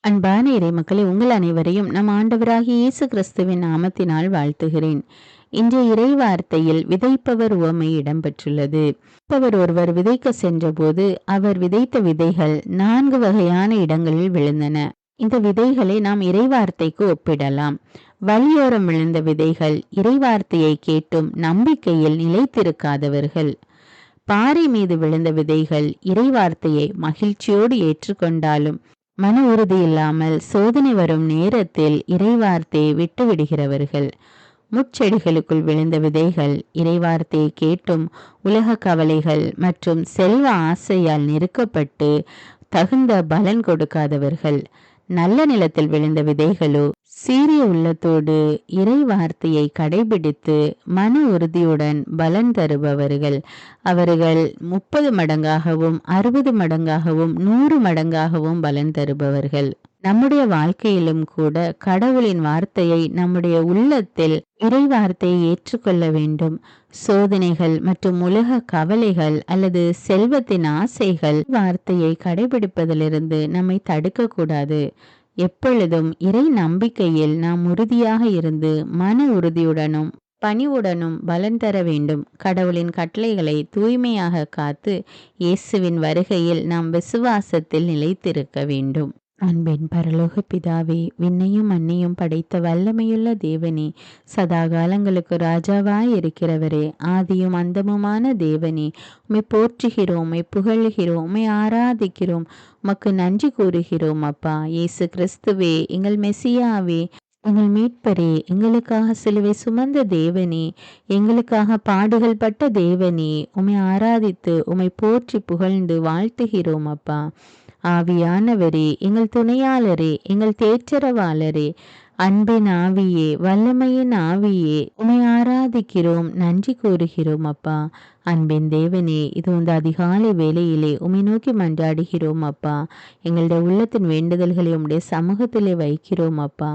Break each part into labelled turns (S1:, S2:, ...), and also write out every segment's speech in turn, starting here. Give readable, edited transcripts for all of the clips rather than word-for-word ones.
S1: அன்பான இறைமக்களே, உங்கள் அனைவரையும் நம் ஆண்டவராகிய இயேசு கிறிஸ்துவின் நாமத்தினால் வாழ்த்துகிறேன். இன்றைய இறை வார்த்தையில் விதைப்பவர் உவமை இடம்பெற்றுள்ளது. விதைப்பவர் ஒருவர் விதைக்க சென்றபோது அவர் விதைத்த விதைகள் 4 வகையான இடங்களில் விழுந்தன. இந்த விதைகளை நாம் இறைவார்த்தைக்கு ஒப்பிடலாம். வழியோரம் விழுந்த விதைகள் இறைவார்த்தையை கேட்டும் நம்பிக்கையில் நிலைத்திருக்காதவர்கள். பாறை மீது விழுந்த விதைகள் இறைவார்த்தையை மகிழ்ச்சியோடு ஏற்றுக்கொண்டாலும் மன உறுதி இல்லாமல் சோதனை வரும் நேரத்தில் இறைவார்த்தையை விட்டுவிடுகிறவர்கள். முட்செடிகளுக்குள் விழுந்த விதைகள் இறைவார்த்தையை கேட்டும் உலக கவலைகள் மற்றும் செல்வ ஆசையால் நெருக்கப்பட்டு தகுந்த பலன் கொடுக்காதவர்கள். நல்ல நிலத்தில் விழுந்த விதைகளோ சீரிய உள்ளத்தோடு இறை வார்த்தையை கடைபிடித்து மன உறுதியுடன் பலன் தருபவர்கள். அவர்கள் 30 மடங்காகவும் 60 மடங்காகவும் 100 மடங்காகவும் பலன் தருபவர்கள். நம்முடைய வாழ்க்கையிலும் கூட கடவுளின் வார்த்தையை நம்முடைய உள்ளத்தில் இறை வார்த்தையை ஏற்றுக்கொள்ள வேண்டும். சோதனைகள் மற்றும் உலக கவலைகள் அல்லது செல்வத்தின் ஆசைகள் வார்த்தையை கடைபிடிப்பதிலிருந்து நம்மை தடுக்கக்கூடாது. எப்பொழுதும் இறை நம்பிக்கையில் நாம் உறுதியாக இருந்து மன உறுதியுடனும் பணிவுடனும் பலன் தர வேண்டும். கடவுளின் கட்டளைகளை தூய்மையாக காத்து இயேசுவின் வருகையில் நாம் விசுவாசத்தில் நிலைத்திருக்க வேண்டும். அன்பின் பரலோக பிதாவே, விண்ணையும் மண்ணையும் படைத்த வல்லமையுள்ள தேவனே, சதா காலங்களுக்கு ராஜாவாய் இருக்கிறவரே, ஆதியும் அந்தமுமான தேவனே, உம்மை போற்றுகிறோம், உம்மை புகழுகிறோம், உம்மை ஆராதிக்கிறோம், உமக்கு நன்றி கூறுகிறோம். அப்பா இயேசு கிறிஸ்துவே, எங்கள் மெசியாவே, எங்கள் மீட்பரே, எங்களுக்காக சிலுவை சுமந்த தேவனே, எங்களுக்காக பாடுகள் பட்ட தேவனே, உம்மை ஆராதித்து உம்மை போற்றி புகழ்ந்து வாழ்த்துகிறோம். அப்பா ஆவியானவரே, எங்கள் துணையாளரே, எங்கள் தேற்றரவாளரே, அன்பின் ஆவியே, வல்லமையின் ஆவியே, உம்மை ஆராதிக்கிறோம், நன்றி கூறுகிறோம். அப்பா அன்பின் தேவனே, இது இந்த அதிகாலை வேளையிலே உம்மை நோக்கி மன்றாடுகிறோம். அப்பா எங்களுடைய உள்ளத்தின் வேண்டுதல்களை உம்முடைய சமூகத்திலே வைக்கிறோம். அப்பா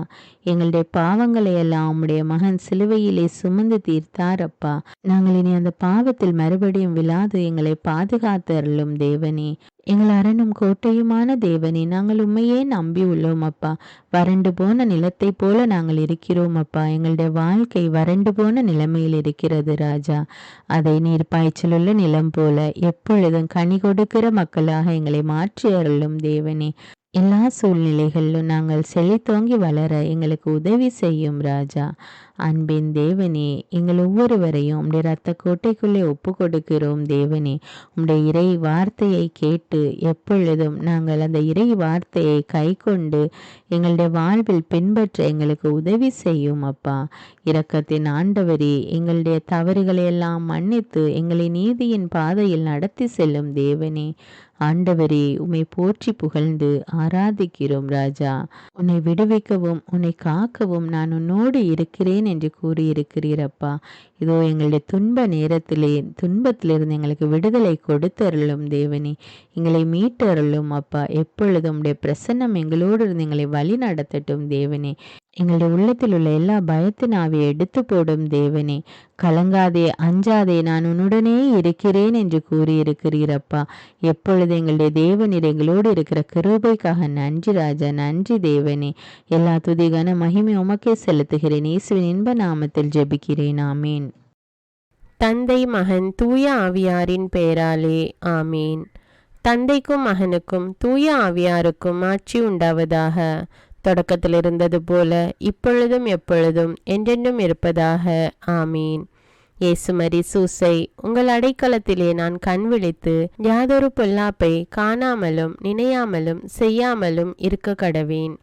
S1: எங்களுடைய பாவங்களை எல்லாம் உம்முடைய மகன் சிலுவையிலே சுமந்து தீர்த்தார். அப்பா நாங்கள் இனி அந்த பாவத்தில் மறுபடியும் விழாது எங்களை பாதுகாத்து அருளும் தேவனே, எங்கள் அரணும் கோட்டையுமான தேவனே, நாங்கள் உண்மையே நம்பி உள்ளோம். அப்பா வறண்டு போன நிலத்தை போல நாங்கள் இருக்கிறோம். அப்பா எங்களுடைய வாழ்க்கை வறண்டு போன நிலைமையில் இருக்கிறது ராஜா. அதை நீர் பாய்ச்சலுள்ள நிலம் போல எப்பொழுதும் கனி கொடுக்கிற மக்களாக எங்களை மாற்றி அருளும் தேவனே. எல்லா சூழ்நிலைகளிலும் நாங்கள் செழித்தோங்கி வளர எங்களுக்கு உதவி செய்யும் ராஜா. அன்பின் தேவனே, எங்கள் ஒவ்வொருவரையும் உம்முடைய இரத்த கோட்டைக்குள்ளே ஒப்பு கொடுக்கிறோம் தேவனே. உம்முடைய இறை வார்த்தையை கேட்டு எப்பொழுதும் நாங்கள் அந்த இறை வார்த்தையை கை கொண்டு எங்களுடைய வாழ்வில் பின்பற்ற எங்களுக்கு உதவி செய்யும். அப்பா இரக்கத்தின் ஆண்டவரே, எங்களுடைய தவறுகளை எல்லாம் மன்னித்து எங்களை நீதியின் பாதையில் நடத்தி செல்லும் தேவனே. ஆண்டவரே, உம்மை போற்றி புகழ்ந்து ஆராதிக்கிறோம் ராஜா. உன்னை விடுவிக்கவும் உன்னை காக்கவும் நான் உன்னோடு இருக்கிறேன் என்று கூறியிருக்கிறீரப்பா. இதோ எங்களுடைய துன்ப நேரத்திலே துன்பத்திலிருந்து எங்களுக்கு விடுதலை கொடுத்தருளும் தேவனே, எங்களை மீட்டருளும். அப்பா எப்பொழுதும் உடைய பிரசன்னம் எங்களோடு இருந்து எங்களை வழி நடத்தட்டும் தேவனே. எங்களுடைய உள்ளத்தில் உள்ள எல்லா பயத்தின் ஆவியை எடுத்து போடும் தேவனே. கலங்காதே, அஞ்சாதே, நான் உன்னுடனே இருக்கிறேன் என்று கூறியிருக்கிறீரப்பா. எப்பொழுது எங்களுடைய தேவனீர் எங்களோடு இருக்கிற கிருபைக்காக நன்றி ராஜா, நன்றி தேவனே. எல்லா துதிகான மகிமை உமக்கே செலுத்துகிறேன். இயேசுவின் இன்ப நாமத்தில் ஜெபிக்கிறேன், ஆமீன்.
S2: தந்தை மகன் தூய ஆவியாரின் பெயராலே ஆமீன். தந்தைக்கும் மகனுக்கும் தூய ஆவியாருக்கும் ஆட்சி உண்டாவதாக. தொடக்கத்தில் இருந்தது போல இப்பொழுதும் எப்பொழுதும் என்றென்றும் இருப்பதாக ஆமீன். இயேசுமரி சூசை, உங்கள் அடைக்கலத்திலே நான் கண் விழித்து யாதொரு பொல்லாப்பை காணாமலும் நினையாமலும் செய்யாமலும் இருக்க கடவேன்.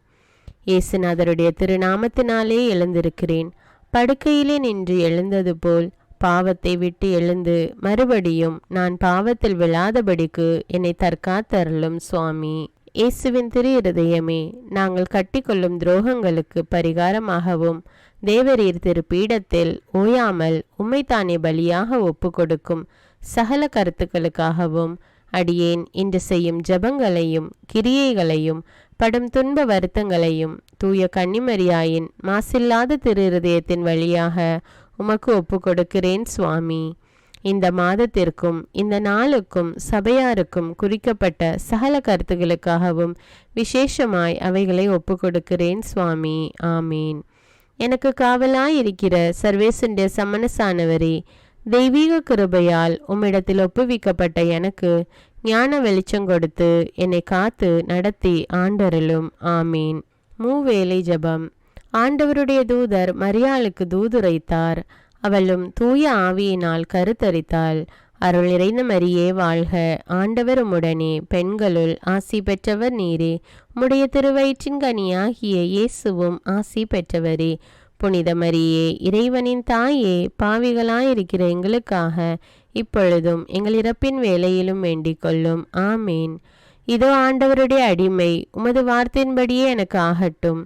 S2: இயேசுநாதருடைய திருநாமத்தினாலே எழுந்திருக்கிறேன். படுக்கையிலே நின்று எழுந்தது போல் பாவத்தை விட்டு எழுந்து மறுபடியும் நான் பாவத்தில் விழாதபடிக்கு என்னை தற்காத்தருளும் சுவாமி. இயேசுவின் திரு இருதயமே, நாங்கள் கட்டிக்கொள்ளும் துரோகங்களுக்கு பரிகாரமாகவும் தேவரீர் திரு பீடத்தில் ஓயாமல் உம்மைத்தானே பலியாக ஒப்பு கொடுக்கும் சகல கருத்துக்களுக்காகவும் அடியேன் இன்று செய்யும் ஜபங்களையும் கிரியைகளையும் படும் துன்ப வருத்தங்களையும் தூய கன்னிமரியாயின் மாசில்லாத திரு இருதயத்தின் வழியாக உமக்கு ஒப்பு கொடுக்கிறேன் சுவாமி. இந்த மாதத்திற்கும் இந்த நாளுக்கும் சபையாருக்கும் குறிக்கப்பட்ட சகல கருத்துகளுக்காகவும் விசேஷமாய் அவைகளை ஒப்புக்கொடுக்கிறேன் சுவாமி. ஆமீன். எனக்கு காவலாயிருக்கிற சர்வேசனுடைய சமனசானவரே, தெய்வீக கிருபையால் உம்மிடத்தில் ஒப்புவிக்கப்பட்ட எனக்கு ஞான வெளிச்சம் கொடுத்து என்னை காத்து நடத்தி ஆண்டருளும். ஆமீன். மூவேளை ஜெபம். ஆண்டவருடைய தூதர் மரியாளுக்கு தூதுரைத்தார். அவளும் தூய ஆவியினால் கருத்தரித்தாள். அருள் நிறைந்த மரியே வாழ்க, ஆண்டவர் உம்முடனே, பெண்களுள் ஆசி பெற்றவர் நீரே. உம்முடைய திருவயிற்றின் கனியாகிய இயேசுவும் ஆசி பெற்றவரே. புனித மரியே, இறைவனின் தாயே, பாவிகளாயிருக்கிற எங்களுக்காக இப்பொழுதும் எங்கள் இறப்பின் வேளையிலும் வேண்டிக் கொள்ளும். ஆமீன். இதோ ஆண்டவருடைய அடிமை, உமது வார்த்தையின்படியே எனக்கு ஆகட்டும்.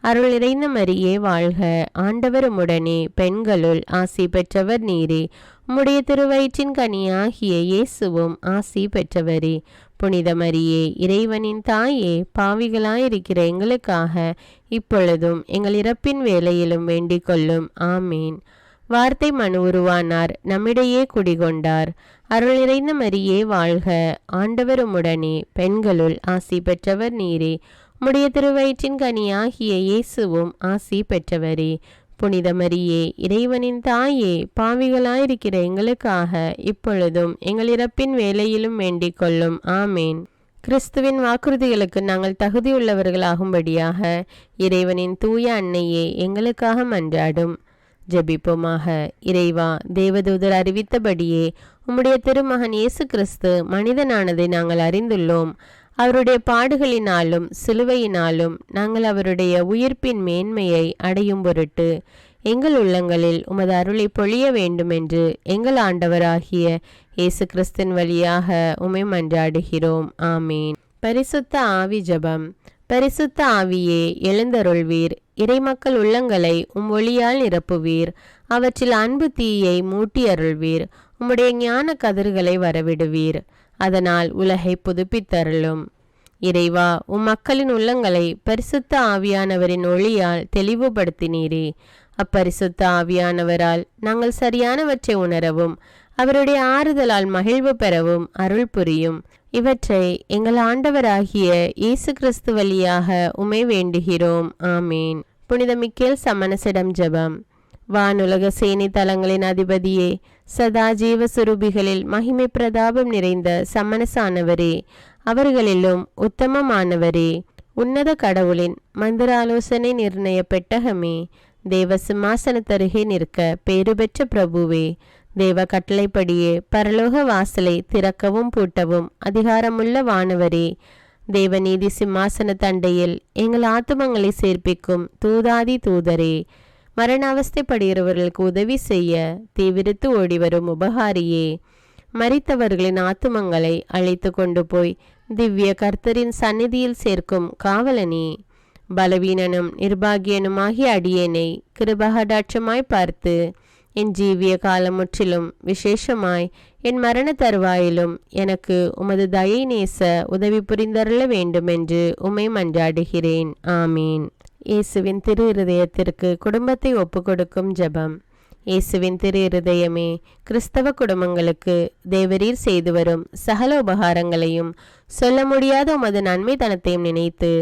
S2: அருள் நிறைந்த மரியே வாழ்க, ஆண்டவர் உம்முடனே, பெண்களுள் ஆசி பெற்றவர் நீரே. உம்முடைய திருவயிற்றின் கனியாகிய இயேசுவும் ஆசி பெற்றவரே. புனித மரியே, இறைவனின் தாயே, பாவிகளாயிருக்கிற எங்களுக்காக இப்பொழுதும் எங்கள் இறப்பின் வேளையிலும் வேண்டிக் கொள்ளும். ஆமீன். வார்த்தை மனு உருவானார், நம்மிடையே குடிகொண்டார். அருள் நிறைந்த மரியே வாழ்க, ஆண்டவர் உம்முடனே, பெண்களுள் ஆசி பெற்றவர் நீரே. உம்முடைய திருவயிற்றின் கனியாகிய இயேசுவும் ஆசி பெற்றவரே. புனித மரியே, இறைவனின் தாயே, பாவிகளாயிருக்கிற எங்களுக்காக இப்பொழுதும் எங்கள் இறப்பின் வேளையிலும் வேண்டிக் கொள்ளும். ஆமேன். கிறிஸ்துவின் வாக்குறுதிகளுக்கு நாங்கள் தகுதியுள்ளவர்களாகும்படியாக இறைவனின் தூய அன்னையே எங்களுக்காக மன்றாடும். ஜெபிப்போமாக. இறைவா, தேவதூதர் அறிவித்தபடியே உம்முடைய திருமகன் இயேசு கிறிஸ்து மனிதனானதை நாங்கள் அறிந்துள்ளோம். அவருடைய பாடுகளினாலும் சிலுவையினாலும் நாங்கள் அவருடைய உயிர்ப்பின் மேன்மையை அடையும் பொருட்டு எங்கள் உள்ளங்களில் உமது அருளை பொழிய வேண்டுமென்று எங்கள் ஆண்டவராகிய இயேசு கிறிஸ்தின் வழியாக உம்மை மன்றாடுகிறோம். ஆமீன். பரிசுத்த ஆவி ஜெபம். பரிசுத்த ஆவியே, எழுந்தருள்வீர். இறைமக்கள் உள்ளங்களை உம் ஒளியால் நிரப்புவீர். அவற்றில் அன்பு தீயை மூட்டி அருள்வீர். உம்முடைய ஞான கதிர்களை வரவிடுவீர். அதனால் உலகை புதுப்பித்தருளும். இறைவா, உம் மக்களின் உள்ளங்களை பரிசுத்த ஆவியானவரின் ஒளியால் தெளிவுபடுத்தினீரே. அப்பரிசுத்த ஆவியானவரால் நாங்கள் சரியானவற்றை உணரவும் அவருடைய ஆறுதலால் மகிழ்வு பெறவும் அருள் புரியும். இவற்றை எங்கள் ஆண்டவராகிய இயேசு கிறிஸ்து வழியாக உம்மை வேண்டுகிறோம். ஆமீன். புனித மிக்கேல் சமனசிடம் ஜெபம். வானுலக சேனை தலங்களின் அதிபதியே, சதா ஜீவ சுரூபிகளில் மகிமை பிரதாபம் நிறைந்த சமனசானவரே, அவர்களிலும் உத்தமமானவரே, உன்னத கடவுளின் மந்திர ஆலோசனை நிர்ணய பெட்டகமே, தேவ சிம்மாசனத்தருகே நிற்க பேறு பெற்ற பிரபுவே, தேவ கட்டளைப்படியே பரலோக வாசலை திறக்கவும் பூட்டவும் அதிகாரமுள்ள வானவரே, தேவநீதி சிம்மாசன தண்டையில் எங்கள் ஆத்துமங்களை சேர்ப்பிக்கும் தூதாதி தூதரே, மரண அவஸ்தைப்படுகிறவர்களுக்கு உதவி செய்ய தீவிரித்து ஓடிவரும் உபகாரியே, மரித்தவர்களின் ஆத்துமங்களை அழைத்து கொண்டு போய் திவ்ய கர்த்தரின் சந்நிதியில் சேர்க்கும் காவலனே, பலவீனனும் நிர்பாகியனுமாகிய அடியேனை கிருபகடாட்சமாய் பார்த்து என் ஜீவிய காலம் முற்றிலும் விசேஷமாய் என் மரண தருவாயிலும் எனக்கு உமது தயை நேச உதவி புரிந்தருள வேண்டுமென்று உம்மை மன்றாடுகிறேன். ஆமீன். இயேசுவின் திரு இருதயத்திற்கு குடும்பத்தை ஒப்புக்கொடுக்கும் ஜெபம். இயேசுவின் திரு இருதயமே, கிறிஸ்தவ குடும்பங்களுக்கு தேவரீர் செய்து வரும் சகல உபகாரங்களையும் சொல்ல முடியாத உமது நன்மைத்தனத்தையும் நினைத்து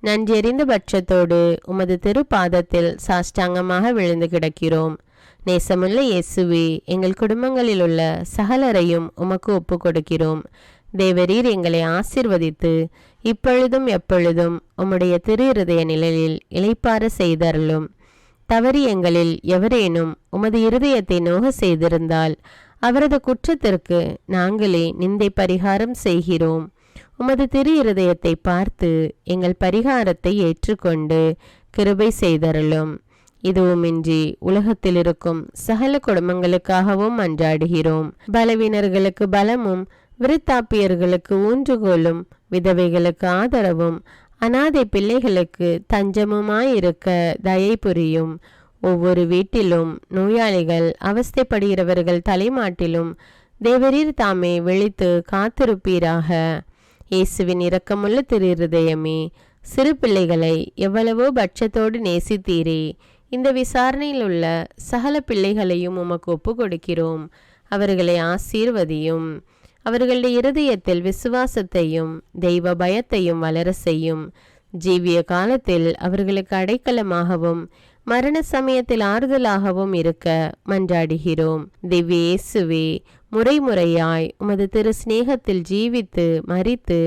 S2: நன்றெறிந்த பட்சத்தோடு உமது திரு பாதத்தில் சாஷ்டாங்கமாக விழுந்து கிடக்கிறோம். நேசமுள்ள இயேசுவே, எங்கள் குடும்பங்களில் உள்ள சகலரையும் உமக்கு ஒப்பு கொடுக்கிறோம். தேவரீர் எங்களை ஆசீர்வதித்து இப்பொழுதும் எப்பொழுதும் உம்முடைய திரு இருதய நிழலில் இளைப்பாற செய்தருளும். தவறி எங்களில் எவரேனும் உமது இருதயத்தை நோக செய்திருந்தால் அவரது குற்றத்திற்கு நாங்களே நிந்தை பரிகாரம் செய்கிறோம். உமது திரு இருதயத்தை பார்த்து எங்கள் பரிகாரத்தை ஏற்றுக்கொண்டு கிருபை செய்தருளும். இதுவுமின்றி உலகத்தில் இருக்கும் சகல குடும்பங்களுக்காகவும் மன்றாடுகிறோம். பலவீனர்களுக்கு பலமும், விருத்தாப்பியர்களுக்கு ஊன்றுகோலும், விதவைகளுக்கு ஆதரவும், அனாதை பிள்ளைகளுக்கு தஞ்சமுமாயிருக்க தயை புரியும். ஒவ்வொரு வீட்டிலும் நோயாளிகள் அவஸ்தைப்படுகிறவர்கள் தலைமாட்டிலும் தேவரீர் தாமே விழித்து காத்திருப்பீராக. இயேசுவின் இரக்கமுள்ள திரு இருதயமே, சிறு பிள்ளைகளை எவ்வளவோ பட்சத்தோடு நேசித்தீரே. இந்த விசாரணையில் உள்ள சகல பிள்ளைகளையும் உமக்கு ஒப்பு கொடுக்கிறோம். அவர்களை ஆசீர்வதியும். அவர்களுடைய இருதயத்தில் விசுவாசத்தையும் தெய்வ பயத்தையும் வளர செய்யும். ஜீவிய காலத்தில் அவர்களுக்கு அடைக்கலமாகவும் மரண சமயத்தில் ஆறுதலாகவும் இருக்க மன்றாடுகிறோம். திவ்ய இயேசுவே, முறைமுறையாய் உமது திரு சிநேகத்தில் ஜீவித்து மரித்து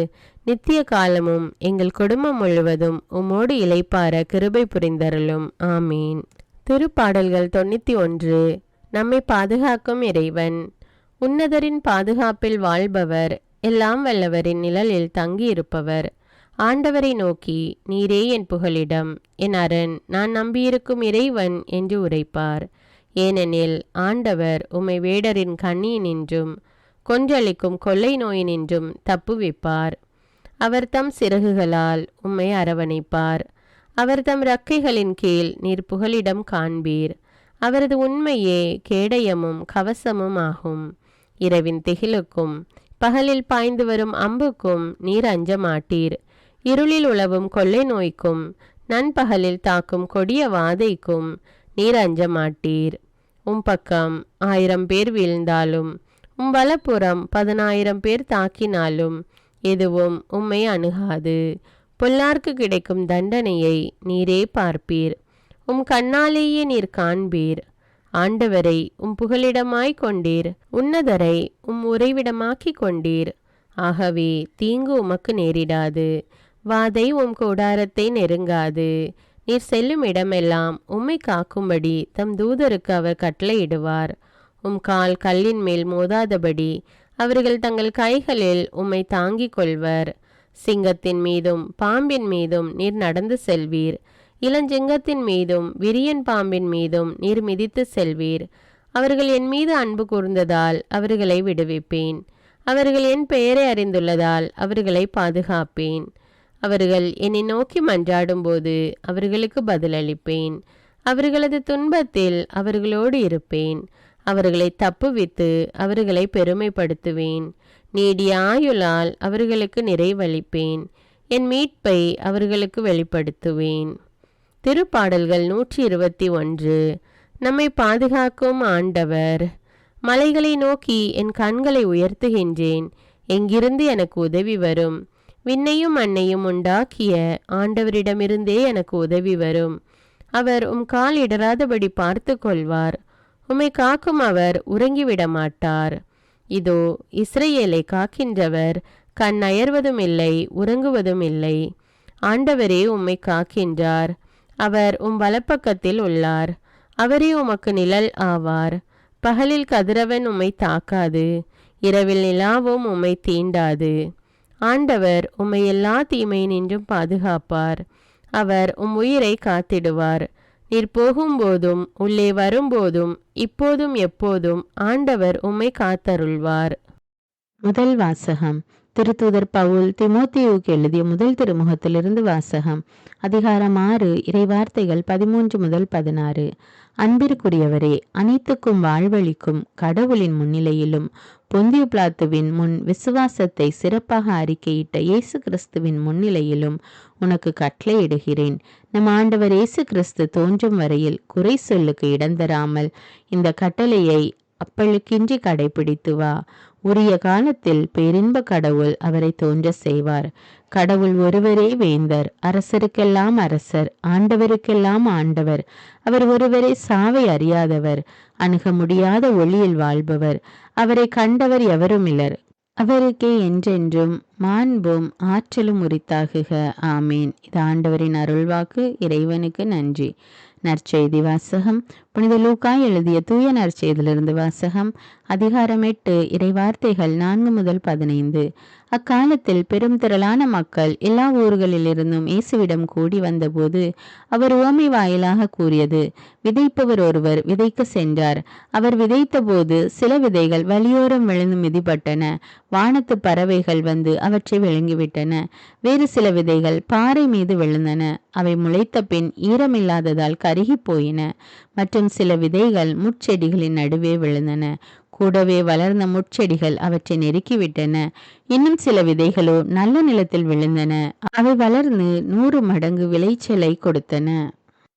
S2: நித்திய காலமும் எங்கள் குடும்பம் முழுவதும் உம்மோடு இளைப்பார கிருபை புரிந்தருளும். ஆமீன். திருப்பாடல்கள் 91. நம்மை பாதுகாக்கும் இறைவன். உன்னதரின் பாதுகாப்பில் வாழ்பவர், எல்லாம் வல்லவரின் நிழலில் தங்கியிருப்பவர். ஆண்டவரை நோக்கி, நீரே என் புகலிடம், என் அரண், நான் நம்பியிருக்கும் இறைவன் என்று உரைப்பார். ஏனெனில் ஆண்டவர் உம்மை வேடரின் கண்ணியினின்றும் கொன்றளிக்கும் கொள்ளை நோயினின்றும் தப்புவிப்பார். அவர் தம் சிறகுகளால் உம்மை அரவணைப்பார். அவர் தம் இறக்கைகளின் கீழ் நீர் புகலிடம் காண்பீர். அவரது உண்மையே கேடயமும் கவசமும் ஆகும். இரவின் திகிலுக்கும் பகலில் பாய்ந்து வரும் அம்புக்கும் நீர் அஞ்ச மாட்டீர். இருளில் உலவும் கொள்ளை நோய்க்கும் நண்பகலில் தாக்கும் கொடிய வாதைக்கும் நீர் அஞ்ச மாட்டீர். உம் பக்கம் 1000 பேர் வீழ்ந்தாலும் உம் வலப்புறம் 10,000 பேர் தாக்கினாலும் எதுவும் உம்மை அணுகாது. பொல்லார்க்கு கிடைக்கும் தண்டனையை நீரே பார்ப்பீர். உம் கண்ணாலேயே நீர் காண்பீர். ஆண்டவரை உம் புகலிடமாய் கொண்டீர். உன்னதரை உம் உறைவிடமாக்கி கொண்டீர். ஆகவே தீங்கு உமக்கு நேரிடாது. வாதை உம் கூடாரத்தை நெருங்காது. நீர் செல்லும் இடமெல்லாம் உம்மை காக்கும்படி தம் தூதருக்கு அவர் கட்டளையிடுவார். உம் கால் கல்லின் மேல் மோதாதபடி அவர்கள் தங்கள் கைகளில் உம்மை தாங்கிக் கொள்வர். சிங்கத்தின் மீதும் பாம்பின் மீதும் நீர் நடந்து செல்வீர். இளஞ்சிங்கத்தின் மீதும் விரியன் பாம்பின் மீதும் நீர் மிதித்து செல்வீர். அவர்கள் என் மீது அன்பு கூர்ந்ததால் அவர்களை விடுவிப்பேன். அவர்கள் என் பெயரை அறிந்துள்ளதால் அவர்களை பாதுகாப்பேன். அவர்கள் என்னை நோக்கி மன்றாடும்போது அவர்களுக்கு பதிலளிப்பேன். அவர்களது துன்பத்தில் அவர்களோடு இருப்பேன். அவர்களை தப்புவித்து அவர்களை பெருமைப்படுத்துவேன். நீடிய ஆயுளால் அவர்களுக்கு நிறைவளிப்பேன். என் மீட்பை அவர்களுக்கு வெளிப்படுத்துவேன். திருப்பாடல்கள் 121. நம்மை பாதுகாக்கும் ஆண்டவர். மலைகளை நோக்கி என் கண்களை உயர்த்துகின்றேன். எங்கிருந்து எனக்கு உதவி வரும்? விண்ணையும் மண்ணையும் உண்டாக்கிய ஆண்டவரிடமிருந்தே எனக்கு உதவி வரும். அவர் உம் கால் இடராதபடி பார்த்து கொள்வார். உம்மை காக்கும் அவர் உறங்கிவிட மாட்டார். இதோ இஸ்ரவேலை காக்கின்றவர் கண் அயர்வதும் இல்லை, உறங்குவதும் இல்லை. ஆண்டவரே உம்மை காக்கின்றார். அவர் உம் வலப்பக்கத்தில் உள்ளார். அவரே உமக்கு நிழல் ஆவார். பகலில் கதிரவன் உம்மை தாக்காது. இரவில் நிலாவும் உம்மை தீண்டாது. ஆண்டவர் உம்மை எல்லா தீமையினின்றும் பாதுகாப்பார். அவர் உம் உயிரை காத்திடுவார். நீர் போகும்போதும் உள்ளே வரும்போதும் இப்போதும் எப்போதும் ஆண்டவர் உம்மை காத்தருள்வார்.
S1: முதல் வாசகம். திருத்தூதர் பவுல் தீமோத்தேயுவுக்கு எழுதிய முதல் திருமுகத்திலிருந்து வாசகம். அதிகாரம் 6, இறைவார்த்தைகள் 13 முதல் 16. அன்பிற்குரியவரே, அனைத்துக்கும் வாழ்வளிக்கும் கடவுளின் முன்னிலையிலும் பொந்தியு பிலாத்துவின் முன் விசுவாசத்தை சிறப்பாக அறிக்கையிட்ட இயேசு கிறிஸ்துவின் முன்னிலையிலும் உனக்கு கட்டளையிடுகிறேன். நம் ஆண்டவர் இயேசு கிறிஸ்து தோன்றும் வரையில் குறை சொல்லுக்கு இடந்தராமல் இந்த கட்டளையை அப்பழுக்கின்றி கடைபிடித்து வா. உரிய காலத்தில் பேரின்ப கடவுள் அவரை தோன்ற செய்வார். கடவுள் ஒருவரே வேந்தர், அரசருக்கெல்லாம் அரசர், ஆண்டவருக்கெல்லாம் ஆண்டவர். அவர் ஒருவரே சாவை அறியாதவர், அணுக முடியாத ஒளியில் வாழ்பவர். அவரை கண்டவர் எவருமில்லர். அவருக்கே என்றென்றும் மாண்பும் ஆற்றலும் உரித்தாகுக. ஆமீன். இது ஆண்டவரின் அருள்வாக்கு. இறைவனுக்கு நன்றி. நற்செய்தி வாசகம். புனித லூக்கா எழுதிய தூய நற்செய்தியிலிருந்து வாசகம். அதிகாரம் 8, இறைவார்த்தைகள் 4 முதல் 15. அக்காலத்தில் பெரும் திரளான மக்கள் எல்லா ஊர்களிலிருந்தும் இயேசுவிடம் கூடி வந்தபோது அவர் உவமை வாயிலாக கூறியது: விதைப்பவர் ஒருவர் விதைக்க சென்றார். அவர் விதைத்த போது சில விதைகள் வழியோரம் விழுந்து மிதிப்பட்டன. வானத்து பறவைகள் வந்து அவற்றை விழுங்கிவிட்டன. வேறு சில விதைகள் பாறை மீது விழுந்தன. அவை முளைத்த பின் ஈரமில்லாததால் கருகி போயின. மற்றும் சில விதைகள் முட்செடிகளின் நடுவே விழுந்தன. கூடவே வளர்ந்த முட்செடிகள் அவற்றை நெருக்கிவிட்டன. இன்னும் சில விதைகளோ நல்ல நிலத்தில் விழுந்தன. அவை வளர்ந்து 100 மடங்கு விளைச்சலை கொடுத்தன.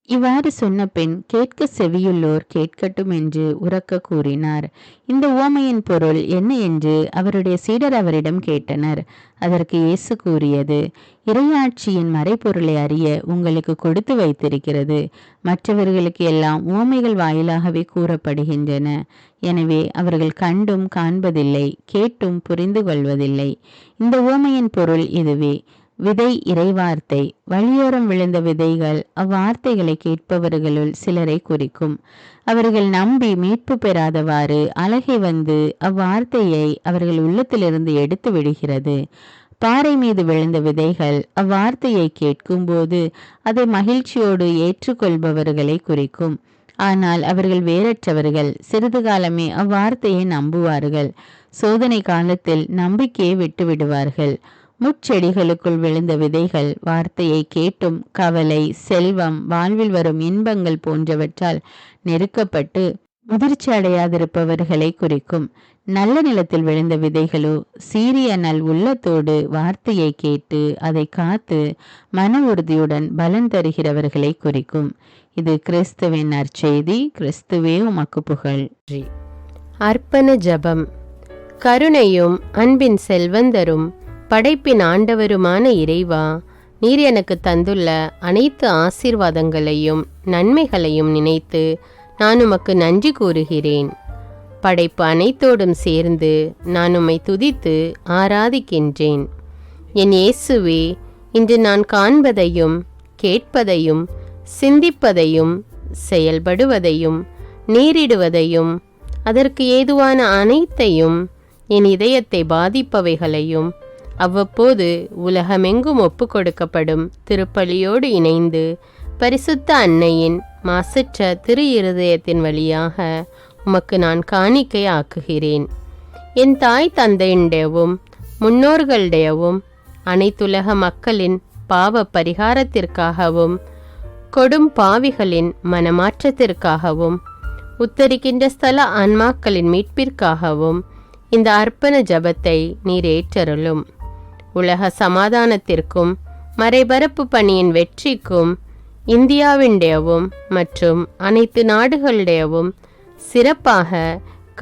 S1: இவ்வாறு சொன்ன பின், கேட்க செவியுள்ளோர் கேட்கட்டும் என்று உரக்க கூறினார். இந்த உவமையின் பொருள் என்ன என்று அவருடைய சீடர் அவரிடம் கேட்டனர். அதற்கு இயேசு கூறியது, இறையாட்சியின் மறைபொருளை அறிய உங்களுக்கு கொடுத்து வைத்திருக்கிறது. மற்றவர்களுக்கு எல்லாம் உவமைகள் வாயிலாகவே கூறப்படுகின்றன. எனவே அவர்கள் கண்டும் காண்பதில்லை, கேட்டும் புரிந்து கொள்வதில்லை. இந்த உவமையின் பொருள் இதுவே. விதை இறைவார்த்தை. வழியோரம் விழுந்த விதைகள் அவ்வார்த்தைகளை கேட்பவர்களுள் சிலரை குறிக்கும். அவர்கள் நம்பி மீட்பு பெறாதவாறு அலகை வந்து அவ்வார்த்தையை அவர்கள் உள்ளத்திலிருந்து எடுத்து விடுகிறது. பாறை மீது விழுந்த விதைகள் அவ்வார்த்தையை கேட்கும்போது அதை மகிழ்ச்சியோடு ஏற்றுக்கொள்பவர்களை குறிக்கும். ஆனால் அவர்கள் வேறற்றவர்கள். சிறிது காலமே அவ்வார்த்தையை நம்புவார்கள். சோதனை காலத்தில் நம்பிக்கையை விட்டுவிடுவார்கள். முட்செடிகளுக்குள் விழுந்த விதைகள் வார்த்தையை கேட்டும் கவலை, செல்வம், வாழ்வில் வரும் இன்பங்கள் போன்றவற்றால் நெருக்கப்பட்டு முதிர்ச்சி அடையாதிருப்பவர்களை குறிக்கும். நல்ல நிலத்தில் விழுந்த விதைகளோ சீரிய நல் உள்ளத்தோடு வார்த்தையை கேட்டு அதை காத்து மன உறுதியுடன் பலன் தருகிறவர்களை குறிக்கும். இது கிறிஸ்துவின் நற்செய்தி. கிறிஸ்துவே உமக்கு புகழ்.
S2: அர்ப்பண ஜெபம். கருணையும் அன்பின் செல்வந்தரும் படைப்பின் ஆண்டவருமான இறைவா, நீர் எனக்கு தந்துள்ள அனைத்து ஆசீர்வாதங்களையும் நன்மைகளையும் நினைத்து நான் உமக்கு நன்றி கூறுகிறேன். படைப்பு அனைத்தோடும் சேர்ந்து நான் உம்மை துதித்து ஆராதிக்கின்றேன். என் இயேசுவே, இன்று நான் காண்பதையும் கேட்பதையும் சிந்திப்பதையும் செயல்படுவதையும் நேரிடுவதையும் அதற்கு ஏதுவான அனைத்தையும் என் இதயத்தை பாதிப்பவைகளையும் அவ்வப்போது உலகமெங்கும் ஒப்பு கொடுக்கப்படும் திருப்பலியோடு இணைந்து பரிசுத்த அன்னையின் மாசற்ற திரு இருதயத்தின் வழியாக உமக்கு நான் காணிக்கை ஆக்குகிறேன். என் தாய் தந்தையுடையவும் முன்னோர்களுடையவும் அனைத்துலக மக்களின் பாவ பரிகாரத்திற்காகவும் கொடும் பாவிகளின் மனமாற்றத்திற்காகவும் உத்தரிக்கின்ற ஸ்தல ஆன்மாக்களின் மீட்பிற்காகவும் இந்த அர்ப்பண ஜபத்தை நீர் ஏற்றருளும். உலக சமாதானத்திற்கும் மறைபரப்பு பணியின் வெற்றிக்கும் இந்தியாவினுடையவும் மற்றும் அனைத்து நாடுகளுடையவும் சிறப்பாக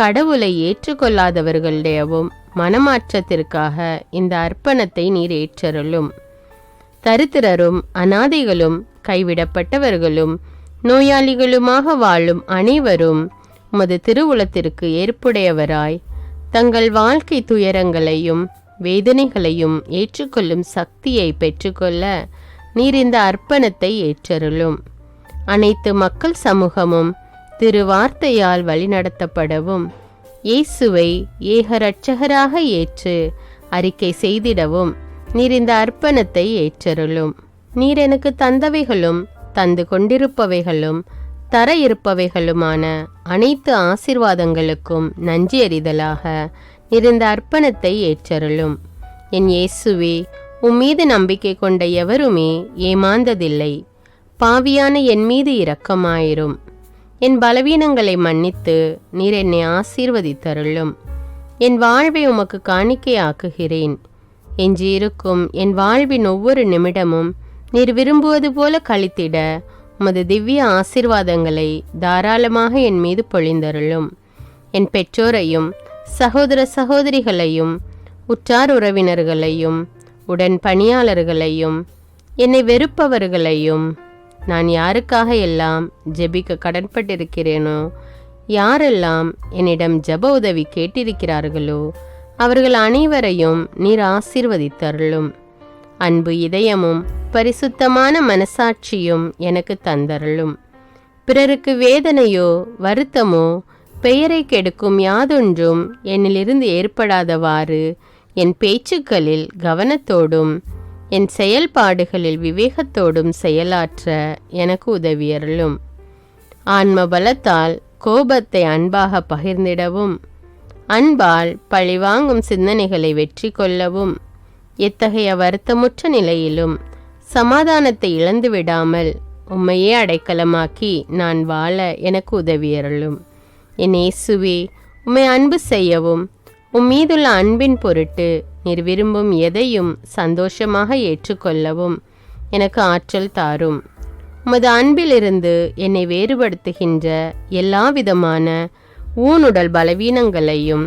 S2: கடவுளை ஏற்றுக்கொள்ளாதவர்களுடையவும் மனமாற்றத்திற்காக இந்த அர்ப்பணத்தை நீர் ஏற்றருளும். தரித்திரரும் அனாதைகளும் கைவிடப்பட்டவர்களும் நோயாளிகளுமாக வாழும் அனைவரும் உமது திருவுளத்திற்கு ஏற்புடையவராய் தங்கள் வாழ்க்கை துயரங்களையும் வேதனைகளையும் ஏற்றுக்கொள்ளும் சக்தியை பெற்றுக்கொள்ள நீர் இந்த அர்ப்பணத்தை ஏற்றருளும். அனைத்து மக்கள் சமூகமும் திருவார்த்தையால் வழிநடத்தப்படவும் இயேசுவை ஏக இரட்சகராக ஏற்று அறிக்கை செய்திடவும் நீர் இந்த அர்ப்பணத்தை ஏற்றருளும். நீர் எனக்கு தந்தவைகளும் தந்து கொண்டிருப்பவைகளும் தர இருப்பவைகளுமான அனைத்து ஆசீர்வாதங்களுக்கும் நன்றி அறிதலாக நீர் இந்த அர்ப்பணத்தை ஏற்றருளும். என் இயேசுவே, உம்மீது நம்பிக்கை கொண்ட எவருமே ஏமாந்ததில்லை. பாவியான என் மீது இரக்கமாயிரும். என் பலவீனங்களை மன்னித்து நீர் என்னை ஆசீர்வதித்தருளும். என் வாழ்வை உமக்கு காணிக்கையாக்குகிறேன். எஞ்சியிருக்கும் என் வாழ்வின் ஒவ்வொரு நிமிடமும் நீர் விரும்புவது போல கழித்திட உமது திவ்ய ஆசீர்வாதங்களை தாராளமாக என் மீது பொழிந்தருளும். என் பெற்றோரையும் சகோதர சகோதரிகளையும் உற்றார் உறவினர்களையும் உடன் பணியாளர்களையும் என்னை வெறுப்பவர்களையும் நான் யாருக்காக எல்லாம் ஜெபிக்க கடன்பட்டிருக்கிறேனோ, யாரெல்லாம் என்னிடம் ஜெப உதவி கேட்டிருக்கிறார்களோ அவர்கள் அனைவரையும் நீர் ஆசீர்வதித்தருளும். அன்பு இதயமும் பரிசுத்தமான மனசாட்சியும் எனக்கு தந்தருளும். பிறருக்கு வேதனையோ வருத்தமோ பெயரை கெடுக்கும் யாதொன்றும் என்னிலிருந்து ஏற்படாதவாறு என் பேச்சுக்களில் கவனத்தோடும் என் செயல்பாடுகளில் விவேகத்தோடும் செயலாற்ற எனக்கு உதவியருளும். ஆன்ம பலத்தால் கோபத்தை அன்பாக பகிர்ந்திடவும் அன்பால் பழிவாங்கும் சிந்தனைகளை வெற்றி கொள்ளவும் எத்தகைய வருத்தமுற்ற நிலையிலும் சமாதானத்தை இழந்து விடாமல் உம்மையே அடைக்கலமாக்கி நான் வாழ எனக்கு உதவியருளும். என் இயேசுவே, உம்மை அன்பு செய்யவும் உம்மீதுள்ள அன்பின் பொருட்டு நீர் விரும்பும் எதையும் சந்தோஷமாக ஏற்றுக்கொள்ளவும் எனக்கு ஆற்றல் தாரும். உமது அன்பிலிருந்து என்னை வேறுபடுத்துகின்ற எல்லா விதமான ஊனுடல் பலவீனங்களையும்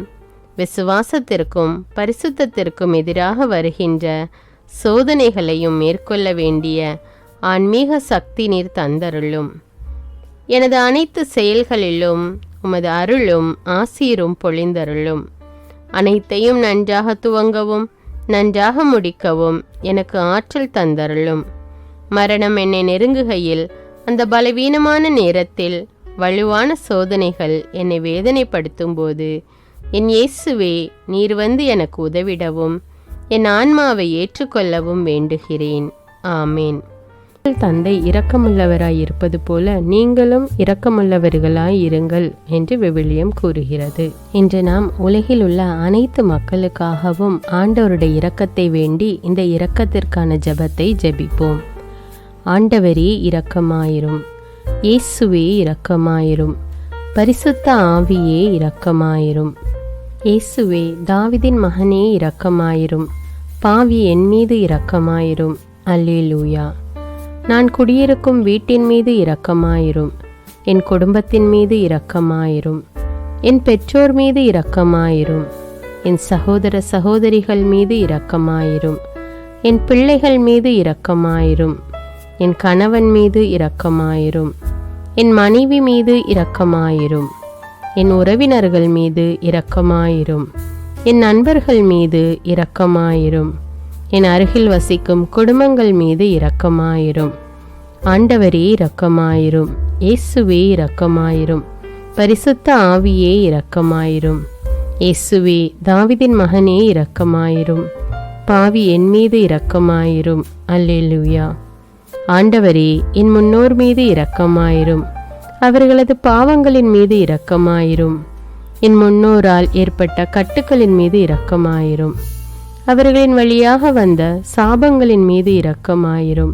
S2: விசுவாசத்திற்கும் பரிசுத்தத்திற்கும் எதிராக வருகின்ற சோதனைகளையும் மேற்கொள்ள வேண்டிய ஆன்மீக சக்தி நீர் தந்தருளும். எனது அனைத்து செயல்களிலும் உமது அருளும் ஆசீரும் பொழிந்தருளும். அனைத்தையும் நன்றாக துவங்கவும் நன்றாக முடிக்கவும் எனக்கு ஆற்றல் தந்தருளும். மரணம் என்னை நெருங்குகையில் அந்த பலவீனமான நேரத்தில் வலுவான சோதனைகள் என்னை வேதனைப்படுத்தும் போது என் இயேசுவே, நீர் வந்து எனக்கு உதவிடவும் என் ஆன்மாவை ஏற்றுக்கொள்ளவும் வேண்டுகிறேன். ஆமேன். தந்தை இரக்கமுள்ளவராய் இருப்பது போல நீங்களும் இரக்கமுள்ளவர்களாய் இருங்கள் என்று விவிலியம் கூறுகிறது. இன்று நாம் உலகில் உள்ள அனைத்து மக்களுக்காகவும் ஆண்டவருடைய இரக்கத்தை வேண்டி இந்த இரக்கத்திற்கான ஜெபத்தை ஜெபிப்போம். ஆண்டவரே இரக்கமாயிரும், இயேசுவே இரக்கமாயிரும், பரிசுத்த ஆவியே இரக்கமாயிரும். இயேசுவே, தாவீதின் மகனே இரக்கமாயிரும், பாவி என் மீது இரக்கமாயிரும். அல்லேலூயா. நான் குடியிருக்கும் வீட்டின் மீது இரக்கமாயிரும், என் குடும்பத்தின் மீது இரக்கமாயிரும், என் பெற்றோர் மீது இரக்கமாயிரும், என் சகோதர சகோதரிகள் மீது இரக்கமாயிரும், என் பிள்ளைகள் மீது இரக்கமாயிரும், என் கணவன் மீது இரக்கமாயிரும், என் மனைவி மீது இரக்கமாயிரும், என் உறவினர்கள் மீது இரக்கமாயிரும், என் நண்பர்கள் மீது இரக்கமாயிரும், என் அருகில் வசிக்கும் குடும்பங்கள் மீது இரக்கமாயிரும். ஆண்டவரே இரக்கமாயிரும், இயேசுவே இரக்கமாயிரும், பரிசுத்த ஆவியே இரக்கமாயிரும். இயேசுவே, தாவீதின் மகனே இரக்கமாயிரும், பாவி என் மீது இரக்கமாயிரும். அல்லேலூயா. ஆண்டவரே, என் முன்னோர் மீது இரக்கமாயிரும், அவர்களது பாவங்களின் மீது இரக்கமாயிரும். என் முன்னோரால் ஏற்பட்ட கட்டுக்களின் மீது இரக்கமாயிரும், அவர்களின் வழியாக வந்த சாபங்களின் மீது இரக்கமாயிரும்,